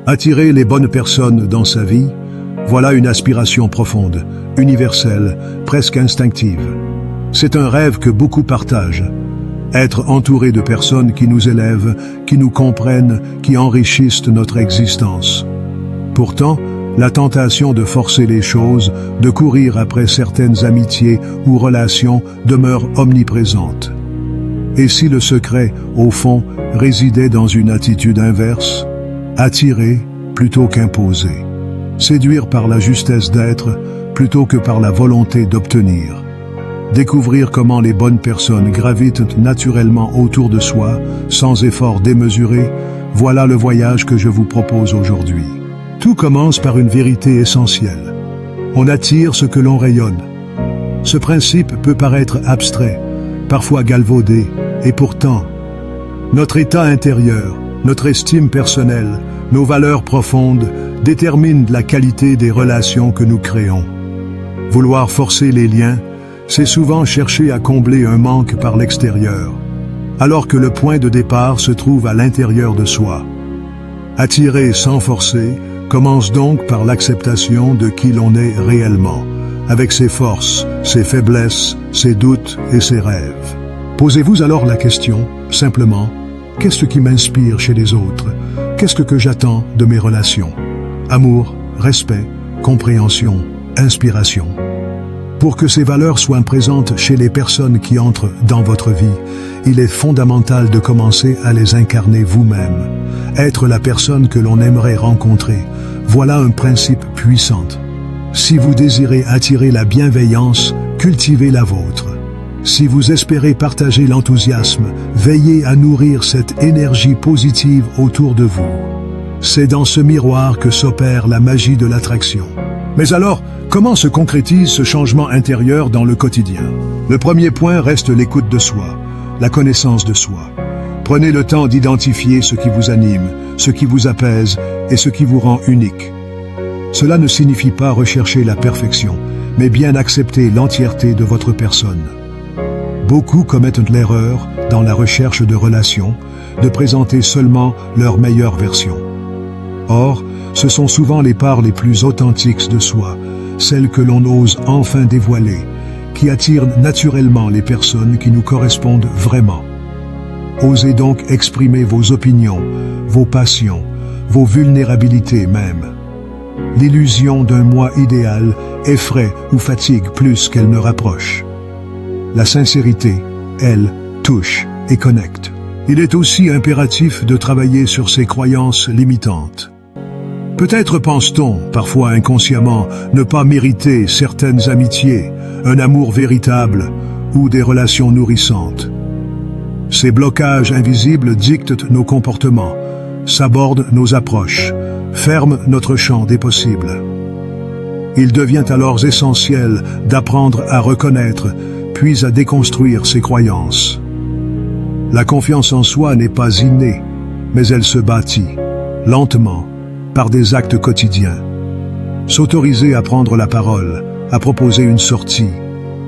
Attirer les bonnes personnes dans sa vie, voilà une aspiration profonde, universelle, presque instinctive. C'est un rêve que beaucoup partagent. Être entouré de personnes qui nous élèvent, qui nous comprennent, qui enrichissent notre existence. Pourtant, la tentation de forcer les choses, de courir après certaines amitiés ou relations demeure omniprésente. Et si le secret, au fond, résidait dans une attitude inverse, attirer plutôt qu'imposer, séduire par la justesse d'être plutôt que par la volonté d'obtenir, découvrir comment les bonnes personnes gravitent naturellement autour de soi, sans effort démesuré, voilà le voyage que je vous propose aujourd'hui. Tout commence par une vérité essentielle. On attire ce que l'on rayonne. Ce principe peut paraître abstrait, parfois galvaudé, et pourtant, notre état intérieur, notre estime personnelle, nos valeurs profondes déterminent la qualité des relations que nous créons. Vouloir forcer les liens, c'est souvent chercher à combler un manque par l'extérieur, alors que le point de départ se trouve à l'intérieur de soi. Attirer sans forcer commence donc par l'acceptation de qui l'on est réellement, avec ses forces, ses faiblesses, ses doutes et ses rêves. Posez-vous alors la question, simplement, qu'est-ce qui m'inspire chez les autres? Qu'est-ce que j'attends de mes relations? Amour, respect, compréhension, inspiration. Pour que ces valeurs soient présentes chez les personnes qui entrent dans votre vie, il est fondamental de commencer à les incarner vous-même. Être la personne que l'on aimerait rencontrer, voilà un principe puissant. Si vous désirez attirer la bienveillance, cultivez la vôtre. Si vous espérez partager l'enthousiasme, veillez à nourrir cette énergie positive autour de vous. C'est dans ce miroir que s'opère la magie de l'attraction. Mais alors, comment se concrétise ce changement intérieur dans le quotidien? Le premier point reste l'écoute de soi, la connaissance de soi. Prenez le temps d'identifier ce qui vous anime, ce qui vous apaise et ce qui vous rend unique. Cela ne signifie pas rechercher la perfection, mais bien accepter l'entièreté de votre personne. Beaucoup commettent l'erreur, dans la recherche de relations, de présenter seulement leur meilleure version. Or, ce sont souvent les parts les plus authentiques de soi, celles que l'on ose enfin dévoiler, qui attirent naturellement les personnes qui nous correspondent vraiment. Osez donc exprimer vos opinions, vos passions, vos vulnérabilités même. L'illusion d'un moi idéal effraie ou fatigue plus qu'elle ne rapproche. La sincérité, elle, touche et connecte. Il est aussi impératif de travailler sur ses croyances limitantes. Peut-être pense-t-on, parfois inconsciemment, ne pas mériter certaines amitiés, un amour véritable ou des relations nourrissantes. Ces blocages invisibles dictent nos comportements, sabordent nos approches, ferment notre champ des possibles. Il devient alors essentiel d'apprendre à reconnaître, puis à déconstruire ces croyances. La confiance en soi n'est pas innée, mais elle se bâtit, lentement, par des actes quotidiens. S'autoriser à prendre la parole, à proposer une sortie,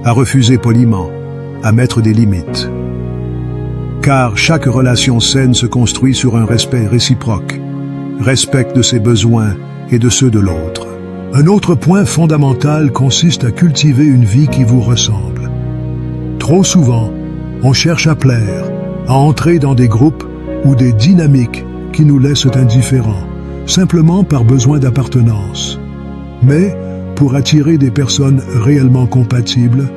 à refuser poliment, à mettre des limites. Car chaque relation saine se construit sur un respect réciproque, respect de ses besoins et de ceux de l'autre. Un autre point fondamental consiste à cultiver une vie qui vous ressemble. Trop souvent, on cherche à plaire, à entrer dans des groupes ou des dynamiques qui nous laissent indifférents, simplement par besoin d'appartenance. Mais, pour attirer des personnes réellement compatibles,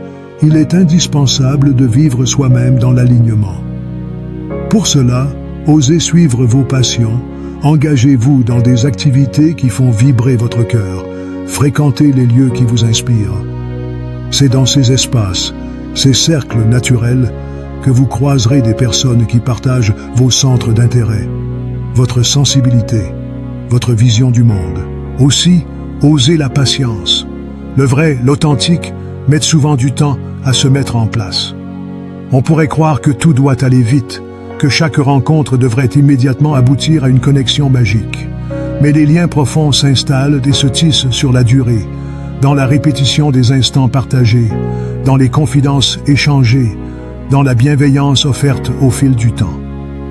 il est indispensable de vivre soi-même dans l'alignement. Pour cela, osez suivre vos passions, engagez-vous dans des activités qui font vibrer votre cœur, fréquentez les lieux qui vous inspirent. C'est dans ces espaces, ces cercles naturels, que vous croiserez des personnes qui partagent vos centres d'intérêt, votre sensibilité, votre vision du monde. Aussi, osez la patience. Le vrai, l'authentique, met souvent du temps à se mettre en place. On pourrait croire que tout doit aller vite, que chaque rencontre devrait immédiatement aboutir à une connexion magique. Mais les liens profonds s'installent et se tissent sur la durée, dans la répétition des instants partagés, dans les confidences échangées, dans la bienveillance offerte au fil du temps.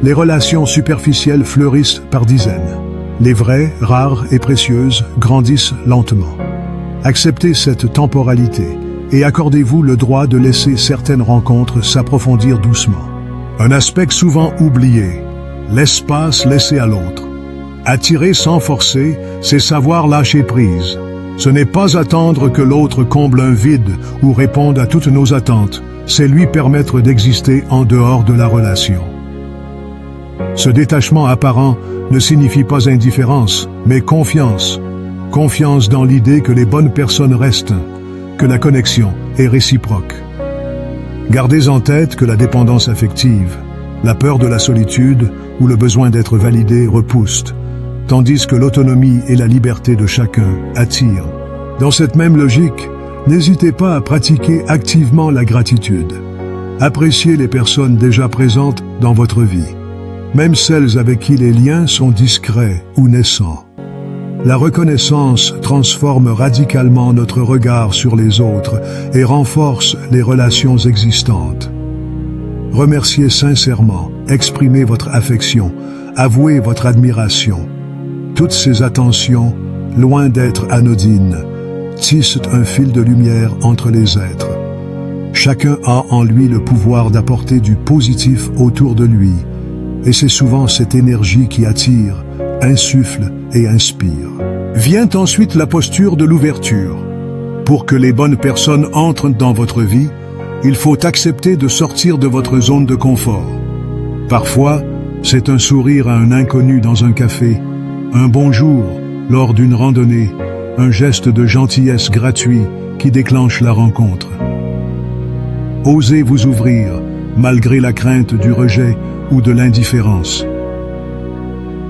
Les relations superficielles fleurissent par dizaines. Les vraies, rares et précieuses grandissent lentement. Acceptez cette temporalité et accordez-vous le droit de laisser certaines rencontres s'approfondir doucement. Un aspect souvent oublié, l'espace laissé à l'autre. Attirer sans forcer, c'est savoir lâcher prise. Ce n'est pas attendre que l'autre comble un vide ou réponde à toutes nos attentes, c'est lui permettre d'exister en dehors de la relation. Ce détachement apparent ne signifie pas indifférence, mais confiance. Confiance dans l'idée que les bonnes personnes restent, que la connexion est réciproque. Gardez en tête que la dépendance affective, la peur de la solitude ou le besoin d'être validé repoussent, tandis que l'autonomie et la liberté de chacun attirent. Dans cette même logique, n'hésitez pas à pratiquer activement la gratitude. Appréciez les personnes déjà présentes dans votre vie, même celles avec qui les liens sont discrets ou naissants. La reconnaissance transforme radicalement notre regard sur les autres et renforce les relations existantes. Remerciez sincèrement, exprimez votre affection, avouez votre admiration. Toutes ces attentions, loin d'être anodines, tissent un fil de lumière entre les êtres. Chacun a en lui le pouvoir d'apporter du positif autour de lui, et c'est souvent cette énergie qui attire, insuffle et inspire. Vient ensuite la posture de l'ouverture. Pour que les bonnes personnes entrent dans votre vie, il faut accepter de sortir de votre zone de confort. Parfois, c'est un sourire à un inconnu dans un café, un bonjour lors d'une randonnée, un geste de gentillesse gratuit qui déclenche la rencontre. Osez vous ouvrir, malgré la crainte du rejet ou de l'indifférence.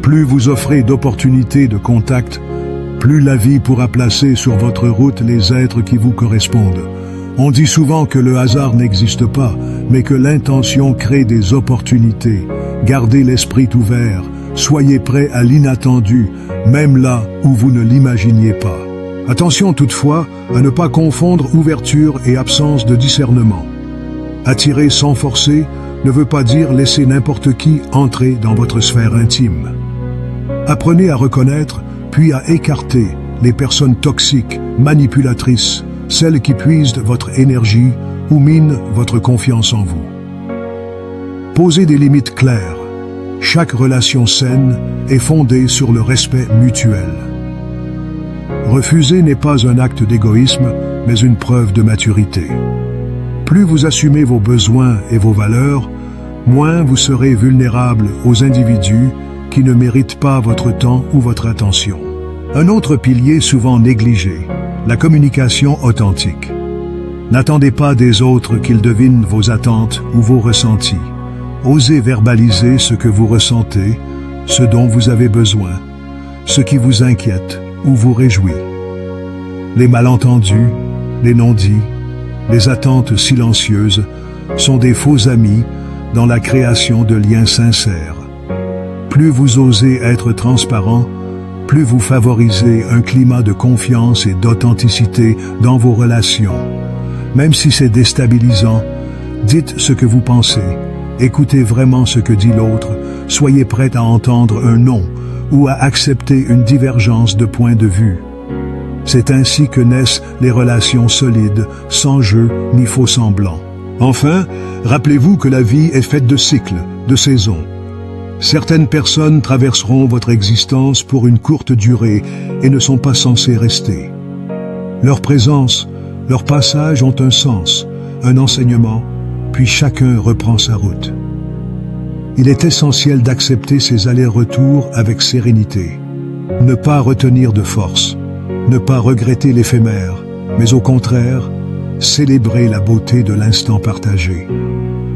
Plus vous offrez d'opportunités de contact, plus la vie pourra placer sur votre route les êtres qui vous correspondent. On dit souvent que le hasard n'existe pas, mais que l'intention crée des opportunités. Gardez l'esprit ouvert, soyez prêts à l'inattendu, même là où vous ne l'imaginiez pas. Attention toutefois à ne pas confondre ouverture et absence de discernement. Attirer sans forcer ne veut pas dire laisser n'importe qui entrer dans votre sphère intime. Apprenez à reconnaître, puis à écarter les personnes toxiques, manipulatrices, celles qui puisent votre énergie ou minent votre confiance en vous. Posez des limites claires. Chaque relation saine est fondée sur le respect mutuel. Refuser n'est pas un acte d'égoïsme, mais une preuve de maturité. Plus vous assumez vos besoins et vos valeurs, moins vous serez vulnérable aux individus qui ne méritent pas votre temps ou votre attention. Un autre pilier souvent négligé, la communication authentique. N'attendez pas des autres qu'ils devinent vos attentes ou vos ressentis. Osez verbaliser ce que vous ressentez, ce dont vous avez besoin, ce qui vous inquiète ou vous réjouit. Les malentendus, les non-dits, les attentes silencieuses sont des faux amis dans la création de liens sincères. Plus vous osez être transparent, plus vous favorisez un climat de confiance et d'authenticité dans vos relations. Même si c'est déstabilisant, dites ce que vous pensez, écoutez vraiment ce que dit l'autre, soyez prêt à entendre un non ou à accepter une divergence de point de vue. C'est ainsi que naissent les relations solides, sans jeu ni faux semblants. Enfin, rappelez-vous que la vie est faite de cycles, de saisons. Certaines personnes traverseront votre existence pour une courte durée et ne sont pas censées rester. Leur présence, leur passage ont un sens, un enseignement, puis chacun reprend sa route. Il est essentiel d'accepter ces allers-retours avec sérénité. Ne pas retenir de force, ne pas regretter l'éphémère, mais au contraire, célébrer la beauté de l'instant partagé.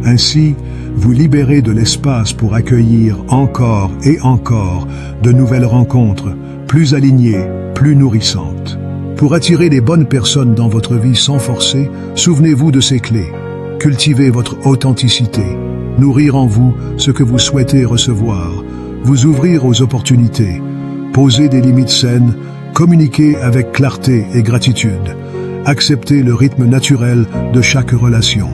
Ainsi, vous libérez de l'espace pour accueillir encore et encore de nouvelles rencontres, plus alignées, plus nourrissantes. Pour attirer les bonnes personnes dans votre vie sans forcer, souvenez-vous de ces clés. Cultivez votre authenticité, nourrir en vous ce que vous souhaitez recevoir, vous ouvrir aux opportunités, poser des limites saines, communiquer avec clarté et gratitude, accepter le rythme naturel de chaque relation.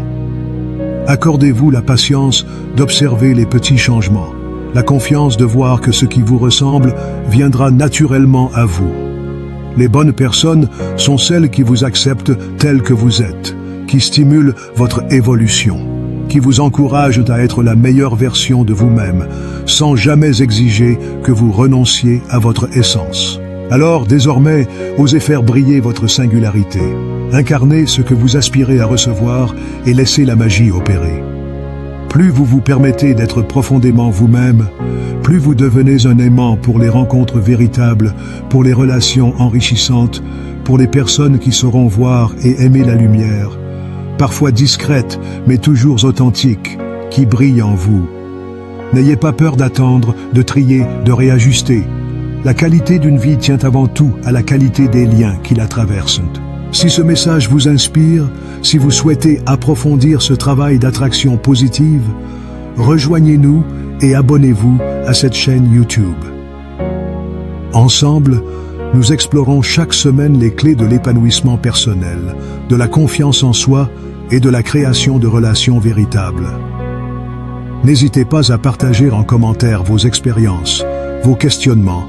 Accordez-vous la patience d'observer les petits changements, La confiance de voir que ce qui vous ressemble viendra naturellement à vous. Les bonnes personnes sont celles qui vous acceptent telles que vous êtes, qui stimulent votre évolution, qui vous encouragent à être la meilleure version de vous-même, sans jamais exiger que vous renonciez à votre essence. Alors, désormais, osez faire briller votre singularité, incarnez ce que vous aspirez à recevoir et laissez la magie opérer. Plus vous vous permettez d'être profondément vous-même, plus vous devenez un aimant pour les rencontres véritables, pour les relations enrichissantes, pour les personnes qui sauront voir et aimer la lumière, parfois discrète mais toujours authentique, qui brille en vous. N'ayez pas peur d'attendre, de trier, de réajuster. La qualité d'une vie tient avant tout à la qualité des liens qui la traversent. Si ce message vous inspire, si vous souhaitez approfondir ce travail d'attraction positive, rejoignez-nous et abonnez-vous à cette chaîne YouTube. Ensemble, nous explorons chaque semaine les clés de l'épanouissement personnel, de la confiance en soi et de la création de relations véritables. N'hésitez pas à partager en commentaire vos expériences, vos questionnements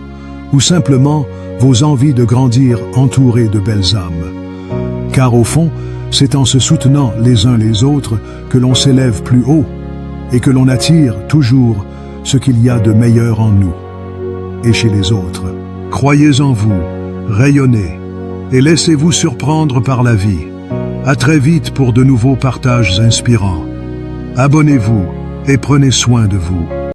ou simplement vos envies de grandir entourés de belles âmes. Car au fond, c'est en se soutenant les uns les autres que l'on s'élève plus haut et que l'on attire toujours ce qu'il y a de meilleur en nous et chez les autres. Croyez en vous, rayonnez et laissez-vous surprendre par la vie. À très vite pour de nouveaux partages inspirants. Abonnez-vous et prenez soin de vous.